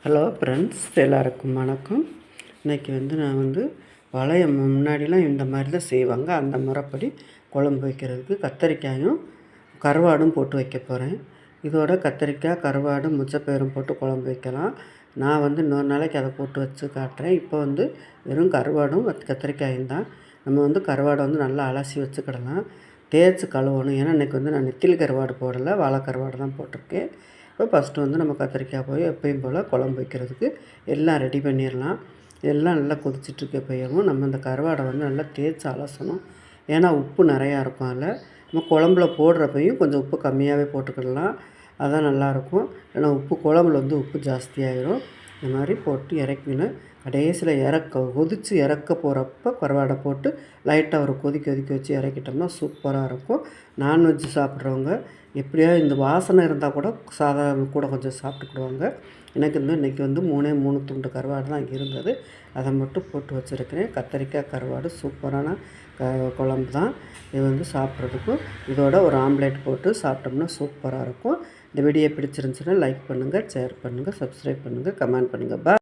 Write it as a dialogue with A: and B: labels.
A: Hello friends, எல்லாருக்கும் வணக்கம். இன்றைக்கி நான் பழைய முன்னாடிலாம் இந்த மாதிரி தான் செய்வாங்க. அந்த முறைப்படி குழம்பு வைக்கிறதுக்கு கத்தரிக்காயும் கருவாடும் போட்டு வைக்க போகிறேன். இதோட கத்தரிக்காய், கருவாடு, முச்சப்பயிரும் போட்டு குழம்பு வைக்கலாம். நான் இன்னொரு நாளைக்கு அதை போட்டு வச்சு காட்டுறேன். இப்போ வெறும் கருவாடும் கத்திரிக்காயும் தான். நம்ம கருவாடை நல்லா அலசி வச்சுக்கிடலாம். தேய்ச்சி கழுவணும். ஏன்னா இன்றைக்கி நான் நெத்திலி கருவாடு போடலை, வாழை கருவாடு தான் போட்டிருக்கேன். இப்போ ஃபஸ்ட்டு நம்ம கத்திரிக்காய் போய் எப்பயும் போல் குழம்பு வைக்கிறதுக்கு எல்லாம் ரெடி பண்ணிடலாம். எல்லாம் நல்லா கொதிச்சிட்ருக்கப்பயும் நம்ம இந்த கருவாடை நல்லா தேய்ச்சி அலசணும். ஏன்னா உப்பு நிறையா இருக்கும் அதில். நம்ம குழம்புல போடுறப்பையும் கொஞ்சம் உப்பு கம்மியாகவே போட்டுக்கிடலாம். அதான் நல்லாயிருக்கும். ஏன்னா குழம்புல உப்பு ஜாஸ்தியாகிடும். இந்த மாதிரி போட்டு இறக்கினேன். கடைசியில் கொதித்து இறக்க போகிறப்ப கருவாடை போட்டு லைட்டாக ஒரு கொதிக்க வச்சு இறக்கிட்டோம்னா சூப்பராக இருக்கும். நான்வெஜ்ஜு சாப்பிட்றவங்க எப்படியாவது இந்த வாசனை இருந்தால் கூட சாதம் கூட கொஞ்சம் சாப்பிட்டுக்கிடுவாங்க. எனக்கு இன்றைக்கி 3 துண்டு கருவாடு தான் இருந்தது. அதை மட்டும் போட்டு வச்சுருக்கிறேன். கத்தரிக்காய் கருவாடு சூப்பரான குழம்பு தான். இது சாப்பிட்றதுக்கும் இதோட ஒரு ஆம்லேட் போட்டு சாப்பிட்டோம்னா சூப்பராக இருக்கும். இந்த வீடியோ பிடிச்சிருந்துச்சுன்னா லைக் பண்ணுங்கள், ஷேர் பண்ணுங்கள், சப்ஸ்கிரைப் பண்ணுங்கள், கமெண்ட் பண்ணுங்கள்.